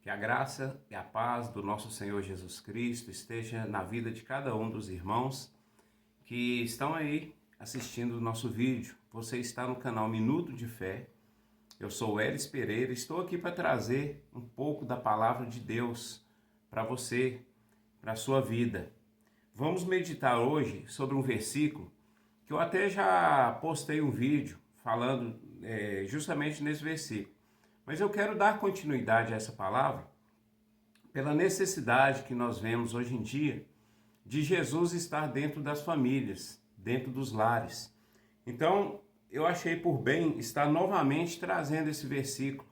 Que a graça e a paz do nosso Senhor Jesus Cristo esteja na vida de cada um dos irmãos que estão aí assistindo o nosso vídeo. Você está no canal Minuto de Fé. Eu sou o Elis Pereira, estou aqui para trazer um pouco da palavra de Deus para você, para a sua vida. Vamos meditar hoje sobre um versículo que eu até já postei um vídeo falando justamente nesse versículo. Mas eu quero dar continuidade a essa palavra pela necessidade que nós vemos hoje em dia de Jesus estar dentro das famílias, dentro dos lares. Então, eu achei por bem estar novamente trazendo esse versículo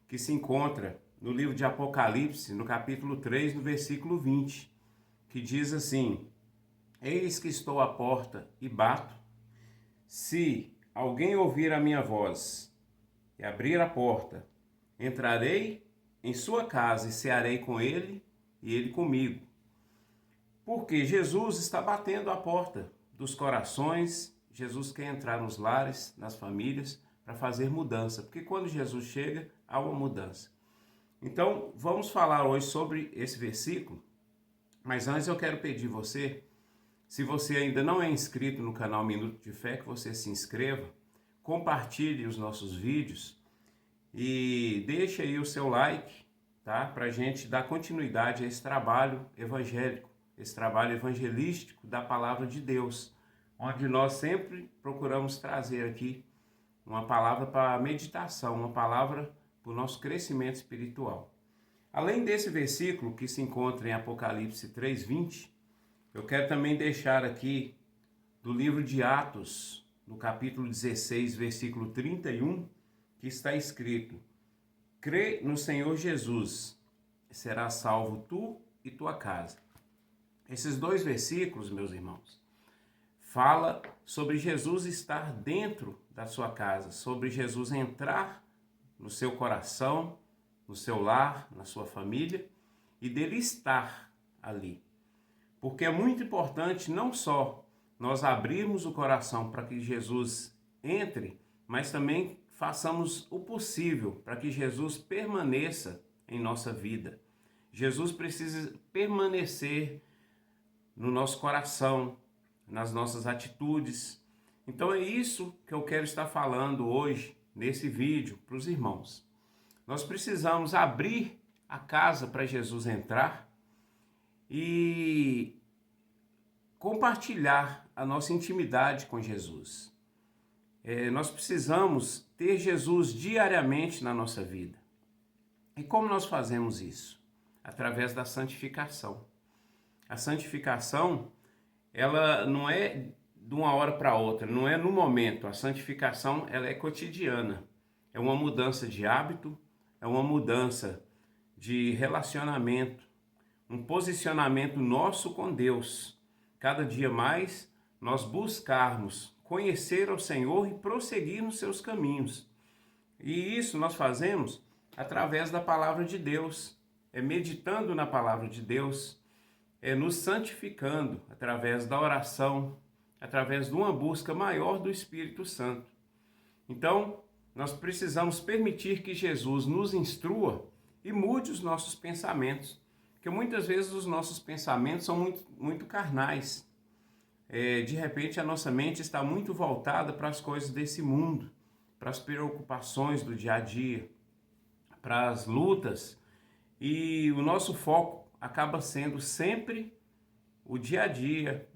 que se encontra no livro de Apocalipse, no capítulo 3, no versículo 20, que diz assim: Eis que estou à porta e bato. Se alguém ouvir a minha voz e abrir a porta, entrarei em sua casa e cearei com ele e ele comigo. Porque Jesus está batendo a porta dos corações. Jesus quer entrar nos lares, nas famílias, para fazer mudança. Porque quando Jesus chega, há uma mudança. Então, vamos falar hoje sobre esse versículo. Mas antes eu quero pedir você, se você ainda não é inscrito no canal Minuto de Fé, que você se inscreva, compartilhe os nossos vídeos e deixe aí o seu like, tá? Para a gente dar continuidade a esse trabalho evangélico, esse trabalho evangelístico da palavra de Deus, onde nós sempre procuramos trazer aqui uma palavra para meditação, uma palavra para o nosso crescimento espiritual. Além desse versículo que se encontra em Apocalipse 3:20, eu quero também deixar aqui do livro de Atos, no capítulo 16, versículo 31, que está escrito: Crê no Senhor Jesus, serás salvo tu e tua casa. Esses dois versículos, meus irmãos, fala sobre Jesus estar dentro da sua casa, sobre Jesus entrar no seu coração, no seu lar, na sua família, e dele estar ali. Porque é muito importante não só nós abrirmos o coração para que Jesus entre, mas também façamos o possível para que Jesus permaneça em nossa vida. Jesus precisa permanecer no nosso coração, nas nossas atitudes. Então é isso que eu quero estar falando hoje, nesse vídeo, para os irmãos. Nós precisamos abrir a casa para Jesus entrar e compartilhar a nossa intimidade com Jesus. Nós precisamos ter Jesus diariamente na nossa vida. E como nós fazemos isso? Através da santificação. A santificação, ela não é de uma hora para outra, não é no momento. A santificação, ela é cotidiana. É uma mudança de hábito, é uma mudança de relacionamento, um posicionamento nosso com Deus. Cada dia mais nós buscarmos conhecer ao Senhor e prosseguir nos seus caminhos. E isso nós fazemos através da palavra de Deus, meditando na palavra de Deus, nos santificando através da oração, através de uma busca maior do Espírito Santo. Então, nós precisamos permitir que Jesus nos instrua e mude os nossos pensamentos, porque muitas vezes os nossos pensamentos são muito carnais. De repente a nossa mente está muito voltada para as coisas desse mundo, para as preocupações do dia a dia, para as lutas, e o nosso foco acaba sendo sempre o dia a dia,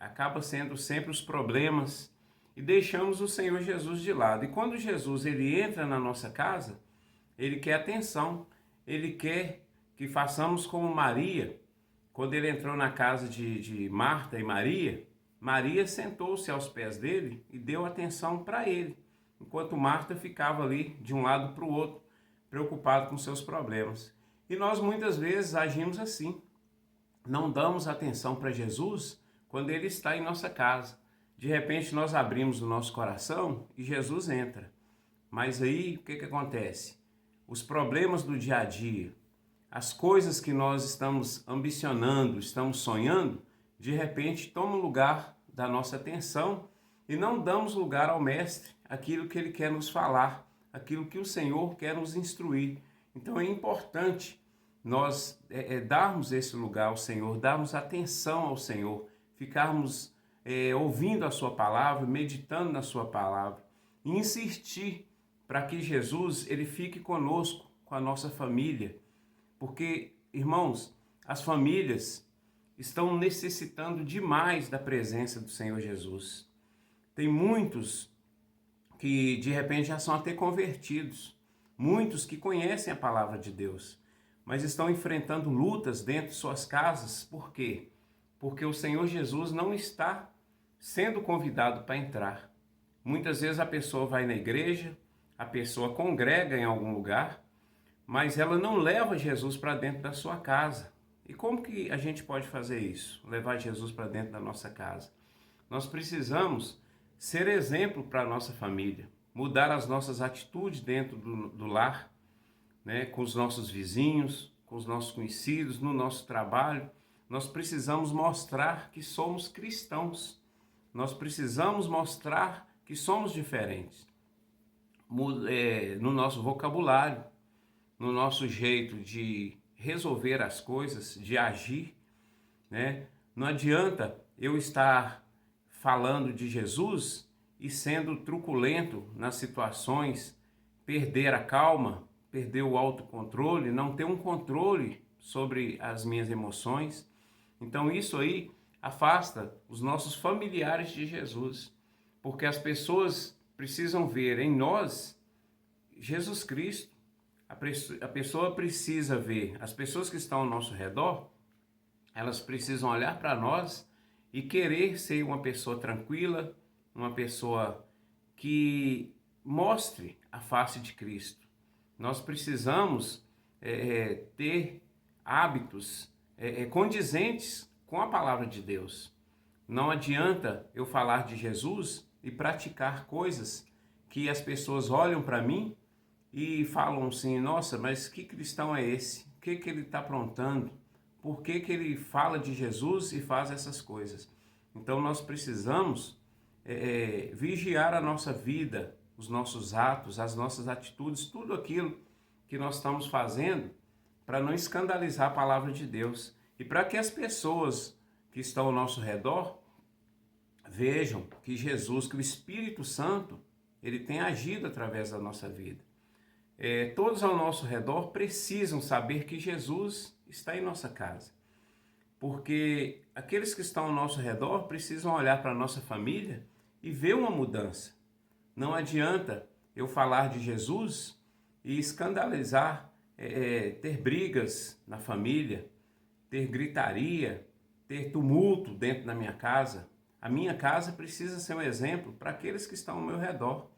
acaba sendo sempre os problemas, e deixamos o Senhor Jesus de lado. E quando Jesus ele entra na nossa casa, ele quer atenção, ele quer que façamos como Maria. Quando ele entrou na casa de Marta e Maria, Maria sentou-se aos pés dele e deu atenção para ele, enquanto Marta ficava ali de um lado para o outro, preocupado com seus problemas. E nós muitas vezes agimos assim, não damos atenção para Jesus quando ele está em nossa casa. De repente nós abrimos o nosso coração e Jesus entra. Mas aí o que acontece? Os problemas do dia a dia, as coisas que nós estamos ambicionando, estamos sonhando, de repente tomam lugar da nossa atenção e não damos lugar ao Mestre, aquilo que Ele quer nos falar, aquilo que o Senhor quer nos instruir. Então é importante nós darmos esse lugar ao Senhor, darmos atenção ao Senhor, ficarmos ouvindo a sua palavra, meditando na sua palavra e insistir para que Jesus ele fique conosco, com a nossa família. Porque, irmãos, as famílias estão necessitando demais da presença do Senhor Jesus. Tem muitos que de repente já são até convertidos, muitos que conhecem a palavra de Deus, mas estão enfrentando lutas dentro de suas casas. Por quê? Porque o Senhor Jesus não está sendo convidado para entrar. Muitas vezes a pessoa vai na igreja, a pessoa congrega em algum lugar, mas ela não leva Jesus para dentro da sua casa. E como que a gente pode fazer isso? Levar Jesus para dentro da nossa casa? Nós precisamos ser exemplo para a nossa família, mudar as nossas atitudes dentro do lar, né? Com os nossos vizinhos, com os nossos conhecidos, no nosso trabalho. Nós precisamos mostrar que somos cristãos. Nós precisamos mostrar que somos diferentes no nosso vocabulário, no nosso jeito de resolver as coisas, de agir, né? Não adianta eu estar falando de Jesus e sendo truculento nas situações, perder a calma, perder o autocontrole, não ter um controle sobre as minhas emoções. Então isso aí afasta os nossos familiares de Jesus, porque as pessoas precisam ver em nós Jesus Cristo. A pessoa precisa ver, as pessoas que estão ao nosso redor, elas precisam olhar para nós e querer ser uma pessoa tranquila, uma pessoa que mostre a face de Cristo. Nós precisamos ter hábitos condizentes com a palavra de Deus. Não adianta eu falar de Jesus e praticar coisas que as pessoas olham para mim e falam assim: nossa, mas que cristão é esse? O que ele está aprontando? Por que ele fala de Jesus e faz essas coisas? Então nós precisamos vigiar a nossa vida, os nossos atos, as nossas atitudes, tudo aquilo que nós estamos fazendo para não escandalizar a palavra de Deus e para que as pessoas que estão ao nosso redor vejam que Jesus, que o Espírito Santo, ele tem agido através da nossa vida. Todos ao nosso redor precisam saber que Jesus está em nossa casa, porque aqueles que estão ao nosso redor precisam olhar para a nossa família e ver uma mudança. Não adianta eu falar de Jesus e escandalizar, ter brigas na família, ter gritaria, ter tumulto dentro da minha casa. A minha casa precisa ser um exemplo para aqueles que estão ao meu redor,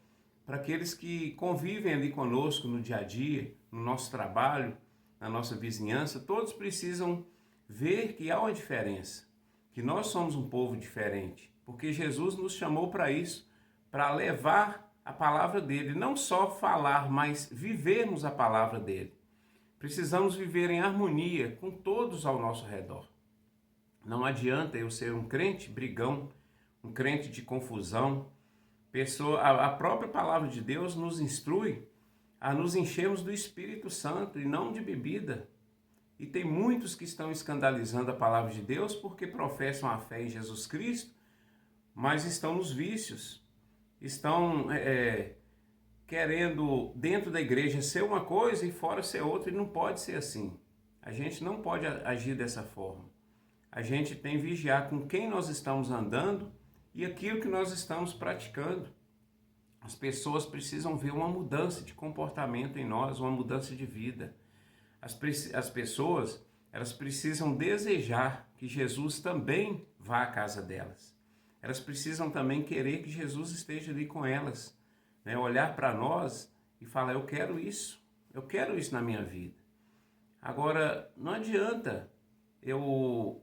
para aqueles que convivem ali conosco no dia a dia, no nosso trabalho, na nossa vizinhança. Todos precisam ver que há uma diferença, que nós somos um povo diferente, porque Jesus nos chamou para isso, para levar a palavra dele, não só falar, mas vivermos a palavra dele. Precisamos viver em harmonia com todos ao nosso redor. Não adianta eu ser um crente brigão, um crente de confusão. A própria palavra de Deus nos instrui a nos enchermos do Espírito Santo e não de bebida. E tem muitos que estão escandalizando a palavra de Deus porque professam a fé em Jesus Cristo, mas estão nos vícios, estão querendo dentro da igreja ser uma coisa e fora ser outra, e não pode ser assim. A gente não pode agir dessa forma. A gente tem que vigiar com quem nós estamos andando e aquilo que nós estamos praticando. As pessoas precisam ver uma mudança de comportamento em nós, uma mudança de vida. As pessoas, elas precisam desejar que Jesus também vá à casa delas. Elas precisam também querer que Jesus esteja ali com elas, né? Olhar para nós e falar: eu quero isso na minha vida. Agora, não adianta eu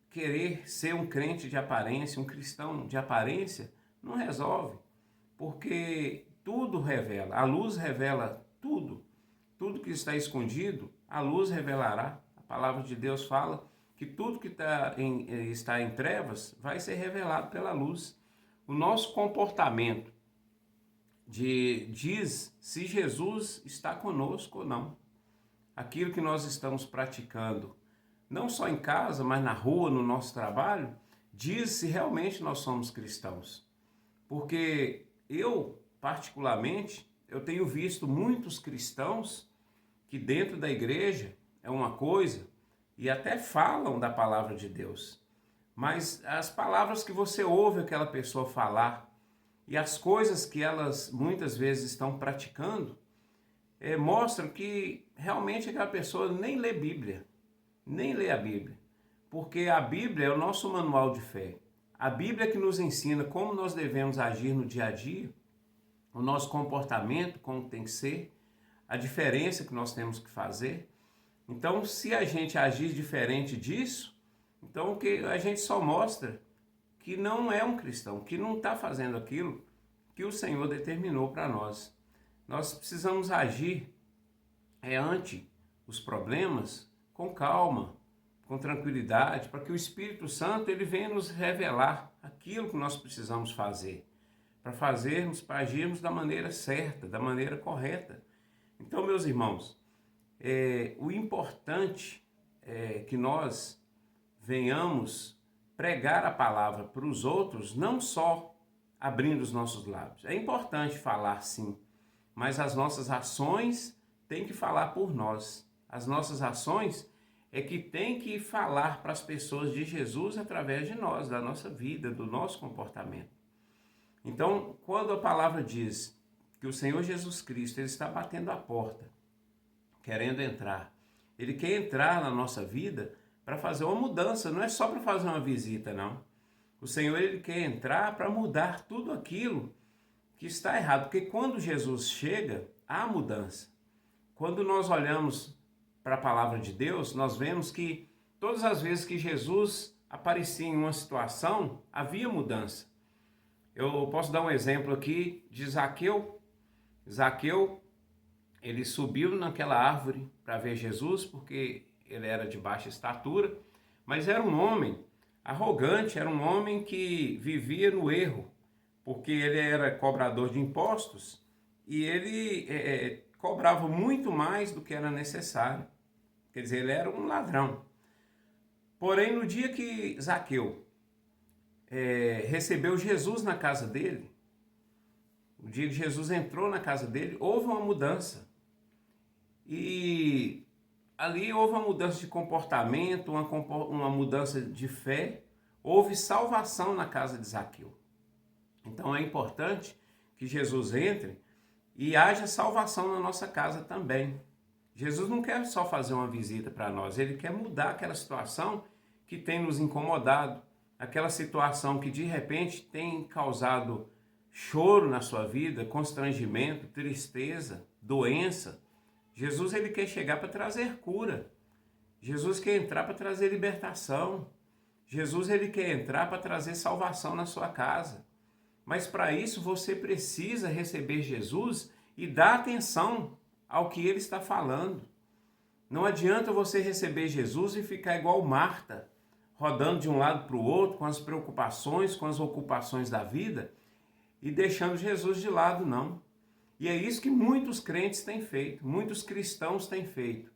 querer ser um crente de aparência, um cristão de aparência, não resolve, porque tudo revela, a luz revela tudo, tudo que está escondido, a luz revelará. A palavra de Deus fala que tudo que está em trevas vai ser revelado pela luz. O nosso comportamento diz se Jesus está conosco ou não. aquilo que nós estamos praticando, não só em casa, mas na rua, no nosso trabalho, diz se realmente nós somos cristãos. Porque eu, particularmente, eu tenho visto muitos cristãos que dentro da igreja é uma coisa e até falam da palavra de Deus, mas as palavras que você ouve aquela pessoa falar e as coisas que elas muitas vezes estão praticando mostram que realmente aquela pessoa nem lê Bíblia, nem lê a Bíblia, porque a Bíblia é o nosso manual de fé. A Bíblia é que nos ensina como nós devemos agir no dia a dia, o nosso comportamento, como tem que ser, a diferença que nós temos que fazer. Então, se a gente agir diferente disso, então que a gente só mostra que não é um cristão, que não está fazendo aquilo que o Senhor determinou para nós. Nós precisamos agir ante os problemas com calma, com tranquilidade, para que o Espírito Santo ele venha nos revelar aquilo que nós precisamos fazer, para agirmos da maneira certa, da maneira correta. Então, meus irmãos, o importante é que nós venhamos pregar a palavra para os outros, não só abrindo os nossos lábios. É importante falar sim, mas as nossas ações têm que falar por nós. As nossas ações é que tem que falar para as pessoas de Jesus através de nós, da nossa vida, do nosso comportamento. Então, quando a palavra diz que o Senhor Jesus Cristo ele está batendo a porta, querendo entrar, ele quer entrar na nossa vida para fazer uma mudança, não é só para fazer uma visita, não. O Senhor ele quer entrar para mudar tudo aquilo que está errado, porque quando Jesus chega, há mudança. Quando nós olhamos para a palavra de Deus, nós vemos que todas as vezes que Jesus aparecia em uma situação, havia mudança. Eu posso dar um exemplo aqui de Zaqueu. Zaqueu, ele subiu naquela árvore para ver Jesus, porque ele era de baixa estatura, mas era um homem arrogante, era um homem que vivia no erro, porque ele era cobrador de impostos e ele cobrava muito mais do que era necessário. Quer dizer, ele era um ladrão. Porém, no dia que Zaqueu recebeu Jesus na casa dele, o dia que Jesus entrou na casa dele, houve uma mudança. E ali houve uma mudança de comportamento, uma mudança de fé, houve salvação na casa de Zaqueu. Então é importante que Jesus entre e haja salvação na nossa casa também. Jesus não quer só fazer uma visita para nós, ele quer mudar aquela situação que tem nos incomodado, aquela situação que de repente tem causado choro na sua vida, constrangimento, tristeza, doença. Jesus ele quer chegar para trazer cura. Jesus quer entrar para trazer libertação. Jesus ele quer entrar para trazer salvação na sua casa. Mas para isso você precisa receber Jesus e dar atenção ao que ele está falando. Não adianta você receber Jesus e ficar igual Marta, rodando de um lado para o outro com as preocupações, com as ocupações da vida e deixando Jesus de lado, não. E é isso que muitos crentes têm feito, muitos cristãos têm feito.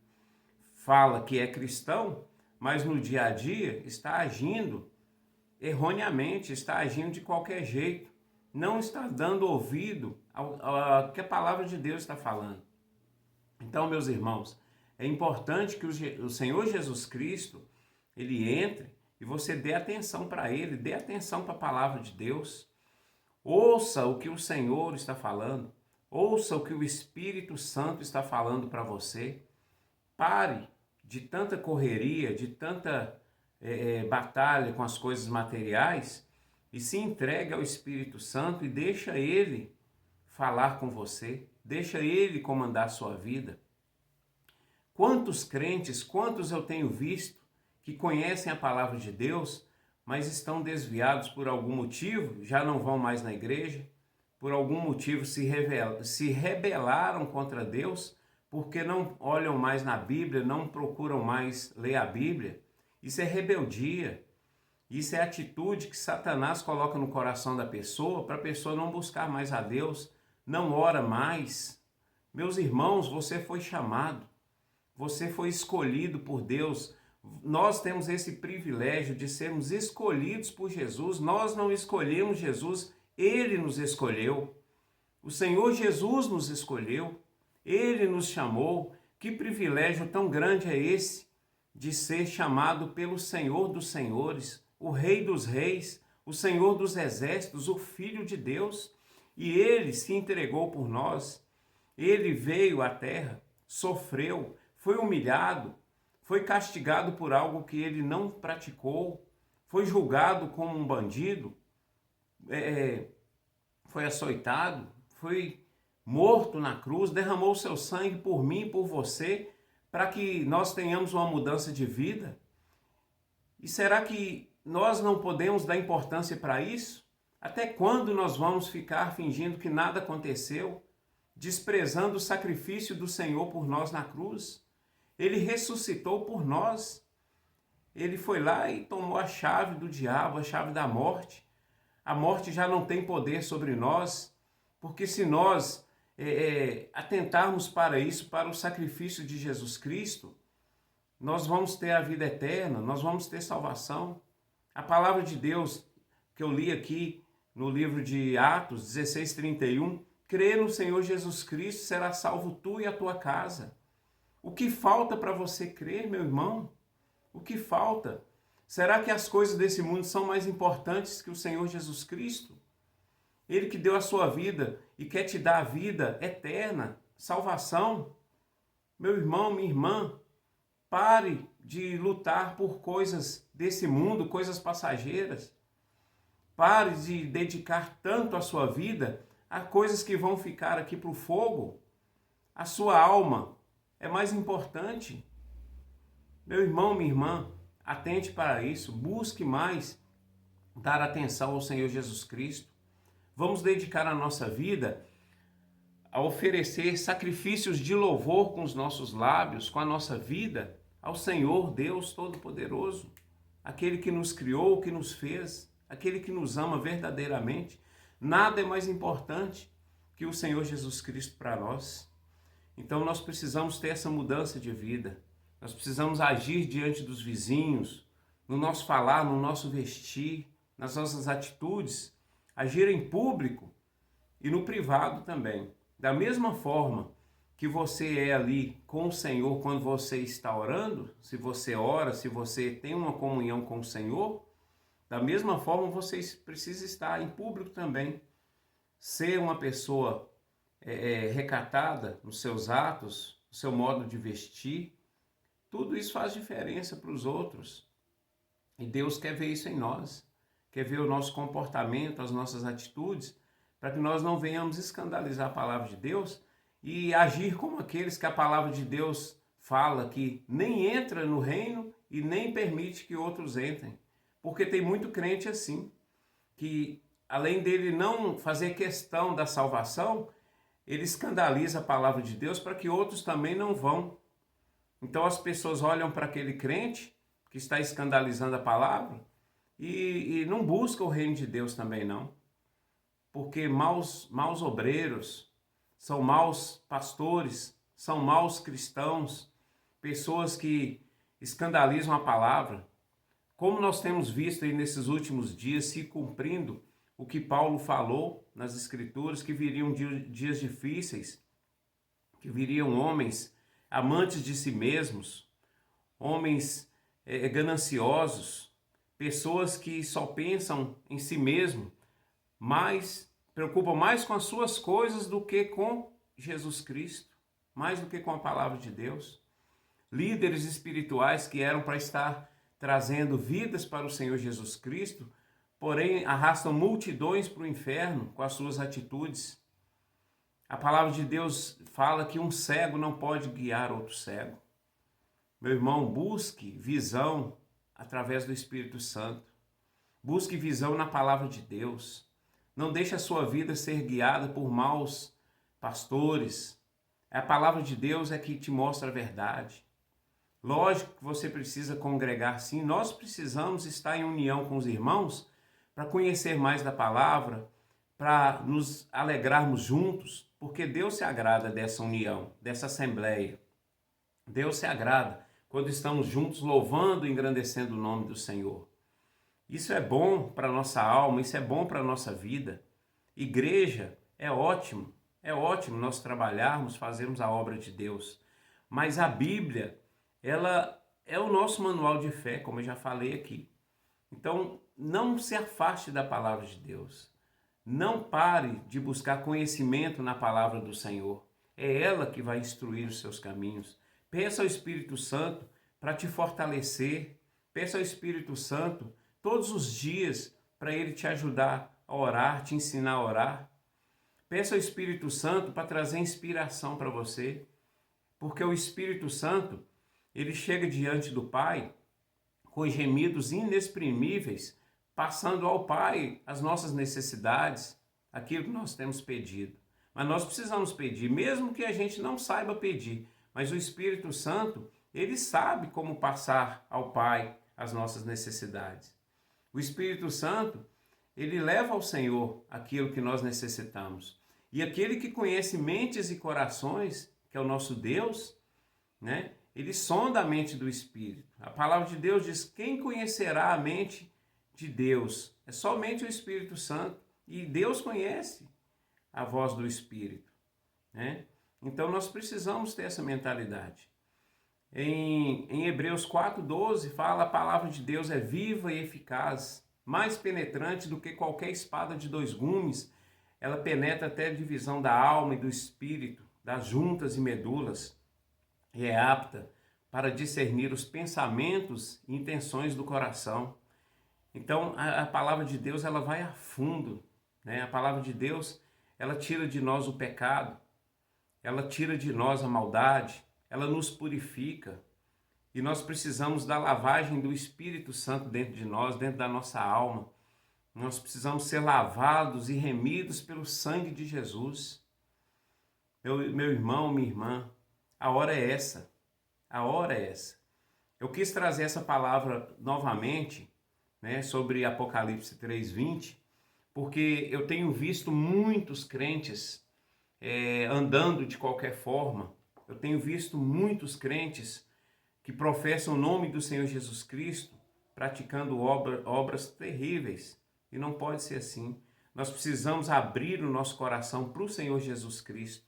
Fala que é cristão, mas no dia a dia está agindo erroneamente, está agindo de qualquer jeito, não está dando ouvido ao que a palavra de Deus está falando. Então, meus irmãos, é importante que o Senhor Jesus Cristo, ele entre e você dê atenção para ele, dê atenção para a palavra de Deus. Ouça o que o Senhor está falando, ouça o que o Espírito Santo está falando para você. Pare de tanta correria, de tanta batalha com as coisas materiais e se entregue ao Espírito Santo e deixa ele falar com você, deixa ele comandar a sua vida. Quantos crentes, quantos eu tenho visto que conhecem a palavra de Deus, mas estão desviados por algum motivo, já não vão mais na igreja, por algum motivo se rebelaram contra Deus, porque não olham mais na Bíblia, não procuram mais ler a Bíblia. Isso é rebeldia, isso é atitude que Satanás coloca no coração da pessoa, para a pessoa não buscar mais a Deus, não ora mais. Meus irmãos, você foi chamado. Você foi escolhido por Deus. Nós temos esse privilégio de sermos escolhidos por Jesus. Nós não escolhemos Jesus, Ele nos escolheu. O Senhor Jesus nos escolheu. Ele nos chamou. Que privilégio tão grande é esse de ser chamado pelo Senhor dos Senhores, o Rei dos Reis, o Senhor dos Exércitos, o Filho de Deus. E Ele se entregou por nós. Ele veio à terra, sofreu, foi humilhado, foi castigado por algo que ele não praticou, foi julgado como um bandido, foi açoitado, foi morto na cruz, derramou seu sangue por mim e por você, para que nós tenhamos uma mudança de vida. E será que nós não podemos dar importância para isso? Até quando nós vamos ficar fingindo que nada aconteceu, desprezando o sacrifício do Senhor por nós na cruz? Ele ressuscitou por nós. Ele foi lá e tomou a chave do diabo, a chave da morte. A morte já não tem poder sobre nós, porque se nós atentarmos para isso, para o sacrifício de Jesus Cristo, nós vamos ter a vida eterna, nós vamos ter salvação. A palavra de Deus que eu li aqui no livro de Atos 16:31, crê no Senhor Jesus Cristo, será salvo tu e a tua casa. O que falta para você crer, meu irmão? O que falta? Será que as coisas desse mundo são mais importantes que o Senhor Jesus Cristo? Ele que deu a sua vida e quer te dar a vida eterna, salvação. Meu irmão, minha irmã, pare de lutar por coisas desse mundo, coisas passageiras. Pare de dedicar tanto a sua vida a coisas que vão ficar aqui para o fogo. A sua alma é mais importante. Meu irmão, minha irmã, atente para isso, busque mais dar atenção ao Senhor Jesus Cristo. Vamos dedicar a nossa vida a oferecer sacrifícios de louvor com os nossos lábios, com a nossa vida, ao Senhor Deus Todo-Poderoso, aquele que nos criou, que nos fez, aquele que nos ama verdadeiramente. Nada é mais importante que o Senhor Jesus Cristo para nós. Então nós precisamos ter essa mudança de vida. Nós precisamos agir diante dos vizinhos, no nosso falar, no nosso vestir, nas nossas atitudes, agir em público e no privado também. Da mesma forma que você é ali com o Senhor quando você está orando, se você ora, se você tem uma comunhão com o Senhor, da mesma forma você precisa estar em público também. Ser uma pessoa recatada nos seus atos, no seu modo de vestir, tudo isso faz diferença para os outros. E Deus quer ver isso em nós, quer ver o nosso comportamento, as nossas atitudes, para que nós não venhamos escandalizar a palavra de Deus e agir como aqueles que a palavra de Deus fala que nem entra no reino e nem permite que outros entrem. Porque tem muito crente assim, que além dele não fazer questão da salvação, ele escandaliza a palavra de Deus para que outros também não vão. Então as pessoas olham para aquele crente que está escandalizando a palavra e não buscam o reino de Deus também não. Porque maus obreiros, são maus pastores, são maus cristãos, pessoas que escandalizam a palavra. Como nós temos visto aí nesses últimos dias se cumprindo o que Paulo falou nas Escrituras, que viriam dias difíceis, que viriam homens amantes de si mesmos, homens gananciosos, pessoas que só pensam em si mesmo, mas preocupam mais com as suas coisas do que com Jesus Cristo, mais do que com a palavra de Deus. Líderes espirituais que eram para estar trazendo vidas para o Senhor Jesus Cristo, porém arrastam multidões para o inferno com as suas atitudes. A palavra de Deus fala que um cego não pode guiar outro cego. Meu irmão, busque visão através do Espírito Santo. Busque visão na palavra de Deus. Não deixe a sua vida ser guiada por maus pastores. A palavra de Deus é que te mostra a verdade. Lógico que você precisa congregar sim, nós precisamos estar em união com os irmãos para conhecer mais da palavra, para nos alegrarmos juntos, porque Deus se agrada dessa união, dessa assembleia. Deus se agrada quando estamos juntos louvando e engrandecendo o nome do Senhor. Isso é bom para a nossa alma, isso é bom para a nossa vida. Igreja é ótimo nós trabalharmos, fazermos a obra de Deus. Mas a Bíblia, ela é o nosso manual de fé, como eu já falei aqui. Então, não se afaste da palavra de Deus. Não pare de buscar conhecimento na palavra do Senhor. É ela que vai instruir os seus caminhos. Peça ao Espírito Santo para te fortalecer. Peça ao Espírito Santo todos os dias para ele te ajudar a orar, te ensinar a orar. Peça ao Espírito Santo para trazer inspiração para você, porque o Espírito Santo, ele chega diante do Pai com gemidos inexprimíveis, passando ao Pai as nossas necessidades, aquilo que nós temos pedido. Mas nós precisamos pedir, mesmo que a gente não saiba pedir, mas o Espírito Santo, ele sabe como passar ao Pai as nossas necessidades. O Espírito Santo, ele leva ao Senhor aquilo que nós necessitamos. E aquele que conhece mentes e corações, que é o nosso Deus, né? Ele sonda a mente do Espírito. A palavra de Deus diz: quem conhecerá a mente de Deus? É somente o Espírito Santo. E Deus conhece a voz do Espírito, né? Então nós precisamos ter essa mentalidade. Em Hebreus 4:12 fala: a palavra de Deus é viva e eficaz, mais penetrante do que qualquer espada de dois gumes. Ela penetra até a divisão da alma e do espírito, das juntas e medulas, e é apta para discernir os pensamentos e intenções do coração. Então a palavra de Deus, ela vai a fundo, né? A palavra de Deus, ela tira de nós o pecado, ela tira de nós a maldade, ela nos purifica. E nós precisamos da lavagem do Espírito Santo dentro de nós, dentro da nossa alma. Nós precisamos ser lavados e remidos pelo sangue de Jesus. Meu irmão, minha irmã, a hora é essa. A hora é essa. Eu quis trazer essa palavra novamente, né, sobre Apocalipse 3:20, porque eu tenho visto muitos crentes andando de qualquer forma. Eu tenho visto muitos crentes que professam o nome do Senhor Jesus Cristo, praticando obras terríveis. E não pode ser assim. Nós precisamos abrir o nosso coração para o Senhor Jesus Cristo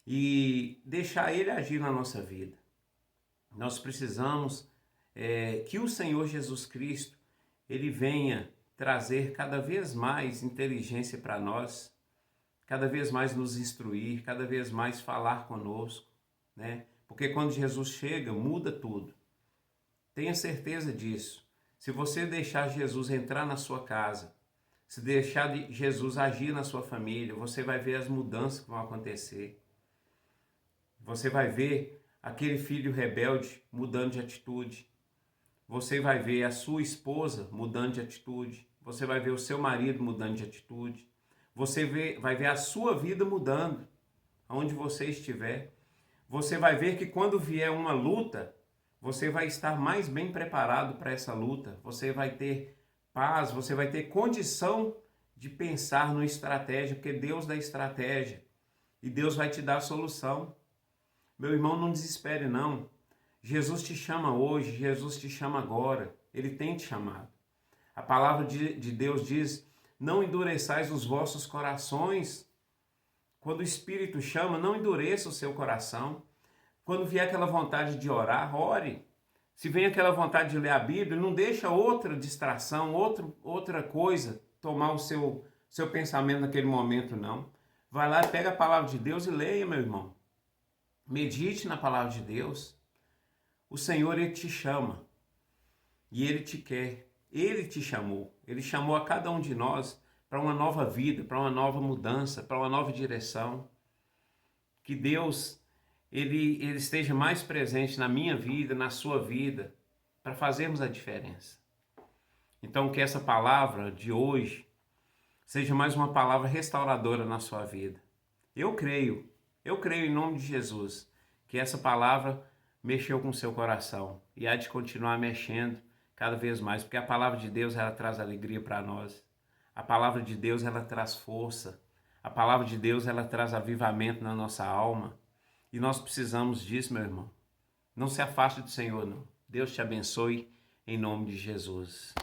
e deixar Ele agir na nossa vida. Nós precisamos que o Senhor Jesus Cristo, Ele venha trazer cada vez mais inteligência para nós, cada vez mais nos instruir, cada vez mais falar conosco, né? Porque quando Jesus chega, muda tudo. Tenha certeza disso. Se você deixar Jesus entrar na sua casa, se deixar Jesus agir na sua família, você vai ver as mudanças que vão acontecer. Você vai ver aquele filho rebelde mudando de atitude. Você vai ver a sua esposa mudando de atitude. Você vai ver o seu marido mudando de atitude. Você vai ver a sua vida mudando, aonde você estiver. Você vai ver que quando vier uma luta, você vai estar mais bem preparado para essa luta. Você vai ter paz, você vai ter condição de pensar numa estratégia, porque Deus dá estratégia e Deus vai te dar a solução. Meu irmão, não desespere não. Jesus te chama hoje, Jesus te chama agora. Ele tem te chamado. A palavra de Deus diz: não endureçais os vossos corações. Quando o Espírito chama, não endureça o seu coração. Quando vier aquela vontade de orar, ore. Se vem aquela vontade de ler a Bíblia, não deixa outra distração, outra coisa tomar o seu pensamento naquele momento, não. Vai lá, pega a palavra de Deus e leia, meu irmão. Medite na palavra de Deus. O Senhor, Ele te chama e Ele te quer. Ele te chamou. Ele chamou a cada um de nós para uma nova vida, para uma nova mudança, para uma nova direção. Que Deus ele esteja mais presente na minha vida, na sua vida, para fazermos a diferença. Então, que essa palavra de hoje seja mais uma palavra restauradora na sua vida. Eu creio em nome de Jesus, que essa palavra mexeu com o seu coração e há de continuar mexendo cada vez mais, porque a palavra de Deus, ela traz alegria para nós. A palavra de Deus, ela traz força. A palavra de Deus, ela traz avivamento na nossa alma. E nós precisamos disso, meu irmão. Não se afaste do Senhor, não. Deus te abençoe em nome de Jesus.